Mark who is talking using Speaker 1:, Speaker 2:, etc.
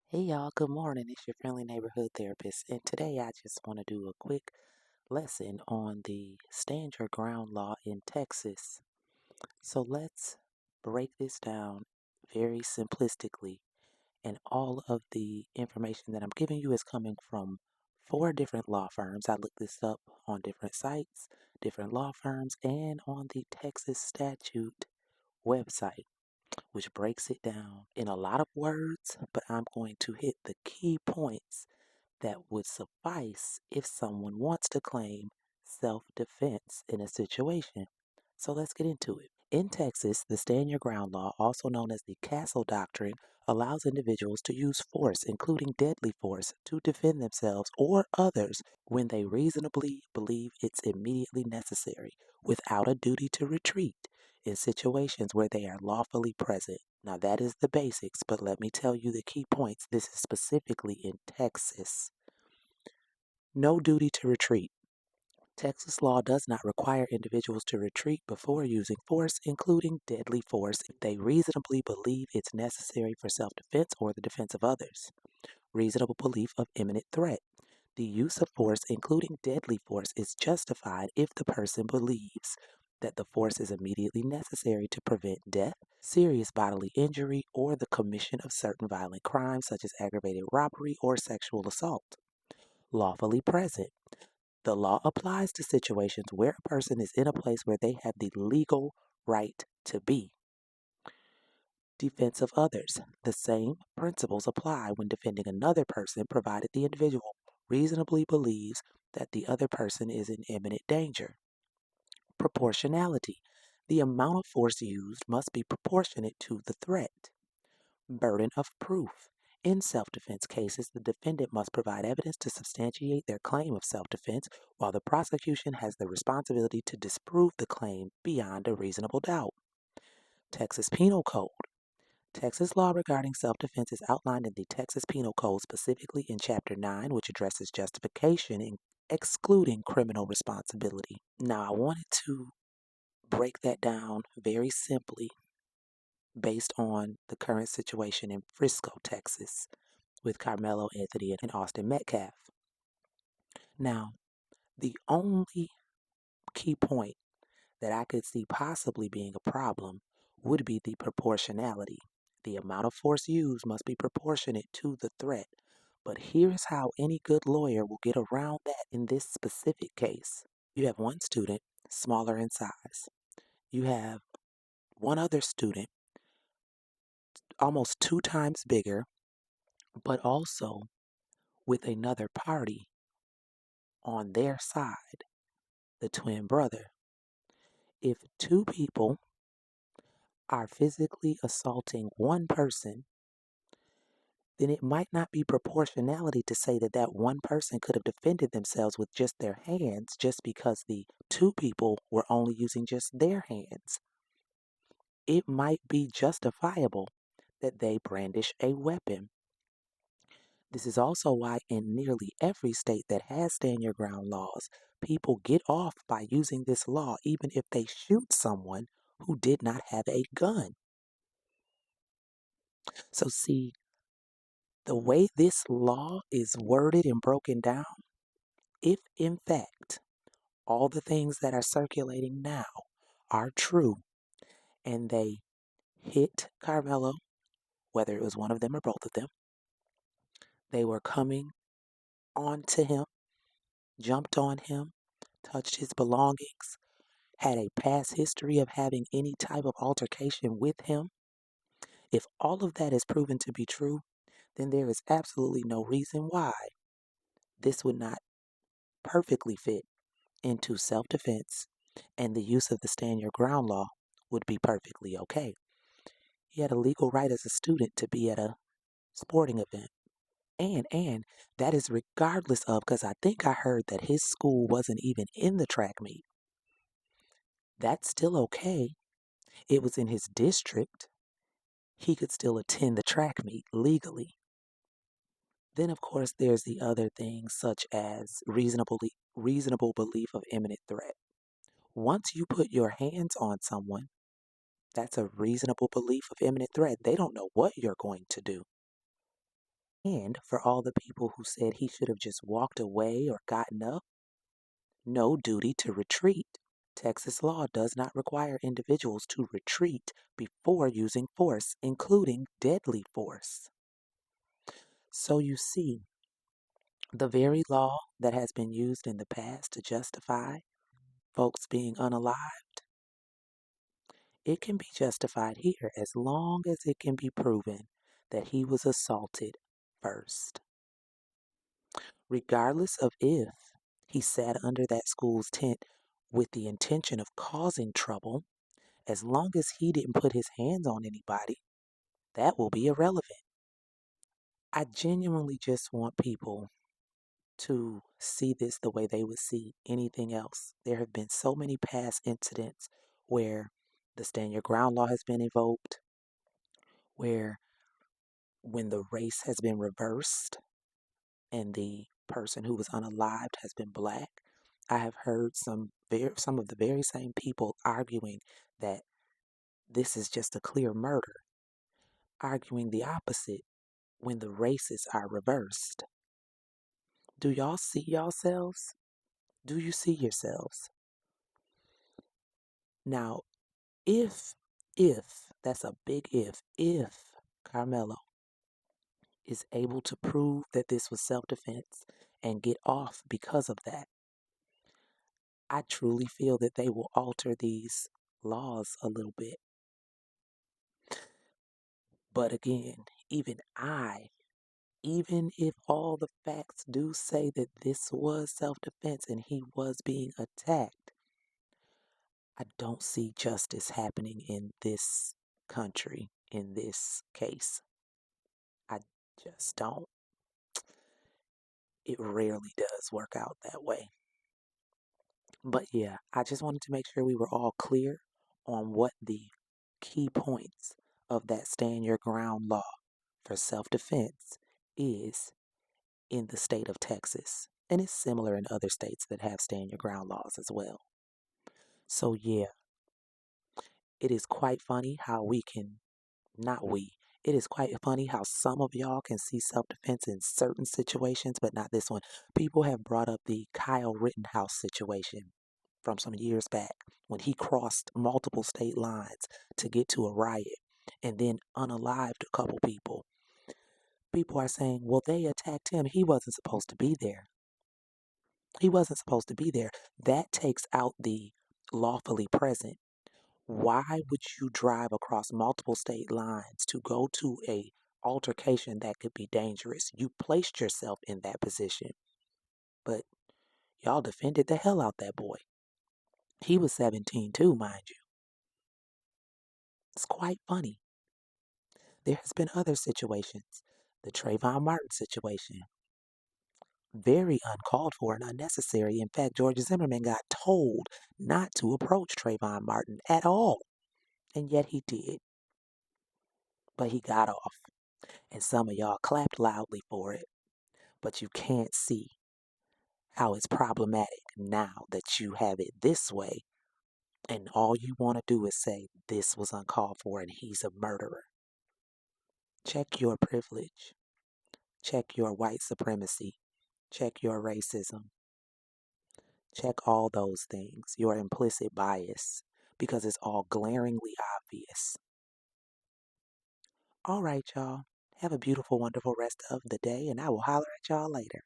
Speaker 1: Hey y'all, good morning. It's your friendly neighborhood therapist, and today I just want to do a quick lesson on the Stand Your Ground law in Texas. So let's break this down very simplistically, and all of the information that I'm giving you is coming from four different law firms. I looked this up on different sites, different law firms, and on the Texas statute website, which breaks it down in a lot of words, but I'm going to hit the key points that would suffice if someone wants to claim self defense in a situation. So let's get into it. In Texas, the Stand Your Ground law, also known as the Castle Doctrine, allows individuals to use force, including deadly force, to defend themselves or others when they reasonably believe it's immediately necessary, without a duty to retreat, in situations where they are lawfully present. Now, that is the basics, but let me tell you the key points. This is specifically in Texas. No duty to retreat. Texas law does not require individuals to retreat before using force, including deadly force, if they reasonably believe it's necessary for self defense or the defense of others. Reasonable belief of imminent threat. The use of force, including deadly force, is justified if the person believes that the force is immediately necessary to prevent death, serious bodily injury, or the commission of certain violent crimes such as aggravated robbery or sexual assault. Lawfully present. The law applies to situations where a person is in a place where they have the legal right to be. Defense of others. The same principles apply when defending another person, provided the individual reasonably believes that the other person is in imminent danger. Proportionality. The amount of force used must be proportionate to the threat. Burden of proof. In self defense cases, the defendant must provide evidence to substantiate their claim of self defense, while the prosecution has the responsibility to disprove the claim beyond a reasonable doubt. Texas Penal Code. Texas law regarding self defense is outlined in the Texas Penal Code, specifically in Chapter 9, which addresses justification in excluding criminal responsibility. Now, I wanted to break that down very simply based on the current situation in Frisco, Texas, with Carmelo Anthony and Austin Metcalf. Now, the only key point that I could see possibly being a problem would be the proportionality. The amount of force used must be proportionate to the threat. But here's how any good lawyer will get around that in this specific case. You have one student, smaller in size. You have one other student, almost two times bigger, but also with another party on their side, the twin brother. If two people are physically assaulting one person, then it might not be proportionality to say that that one person could have defended themselves with just their hands just because the two people were only using just their hands. It might be justifiable that they brandish a weapon. This is also why in nearly every state that has stand your ground laws, people get off by using this law even if they shoot someone who did not have a gun. So, see, the way this law is worded and broken down, if in fact all the things that are circulating now are true and they hit Carmelo, whether it was one of them or both of them, they were coming onto him, jumped on him, touched his belongings, had a past history of having any type of altercation with him. If all of that is proven to be true, then there is absolutely no reason why this would not perfectly fit into self defense, and the use of the stand your ground law would be perfectly okay. He had a legal right as a student to be at a sporting event. And that is regardless of, because I think I heard that his school wasn't even in the track meet. That's still okay. It was in his district. He could still attend the track meet legally. Then, of course, there's the other things such as reasonable belief of imminent threat. Once you put your hands on someone, that's a reasonable belief of imminent threat. They don't know what you're going to do. And for all the people who said he should have just walked away or gotten up, no duty to retreat. Texas law does not require individuals to retreat before using force, including deadly force. So you see, the very law that has been used in the past to justify folks being unalived, it can be justified here as long as it can be proven that he was assaulted first. Regardless of if he sat under that school's tent with the intention of causing trouble, as long as he didn't put his hands on anybody, that will be irrelevant. I genuinely just want people to see this the way they would see anything else. There have been so many past incidents where the stand your ground law has been invoked, where when the race has been reversed and the person who was unalived has been black, I have heard some of the very same people arguing that this is just a clear murder, arguing the opposite when the races are reversed. Do y'all see yourselves? Do you see yourselves? Now, if, that's a big if Carmelo is able to prove that this was self-defense and get off because of that, I truly feel that they will alter these laws a little bit. But again, even if all the facts do say that this was self-defense and he was being attacked, I don't see justice happening in this country in this case. I just don't. It rarely does work out that way. But yeah, I just wanted to make sure we were all clear on what the key points of that stand your ground law for self-defense is in the state of Texas. And it's similar in other states that have stand your ground laws as well. So yeah, it is quite funny how we can, not we, it is quite funny how some of y'all can see self-defense in certain situations, but not this one. People have brought up the Kyle Rittenhouse situation from some years back when he crossed multiple state lines to get to a riot and then unalived a couple people. People are saying, well, they attacked him. He wasn't supposed to be there. He wasn't supposed to be there. That takes out the lawfully present. Why would you drive across multiple state lines to go to a altercation that could be dangerous? You placed yourself in that position. But y'all defended the hell out that boy. He was 17 too, mind you. It's quite funny. There has been other situations. The Trayvon Martin situation. Very uncalled for and unnecessary. In fact, George Zimmerman got told not to approach Trayvon Martin at all. And yet he did. But he got off. And some of y'all clapped loudly for it. But you can't see how it's problematic now that you have it this way. And all you want to do is say, this was uncalled for and he's a murderer. Check your privilege. Check your white supremacy. Check your racism. Check all those things, your implicit bias, because it's all glaringly obvious. All right, y'all. Have a beautiful, wonderful rest of the day, and I will holler at y'all later.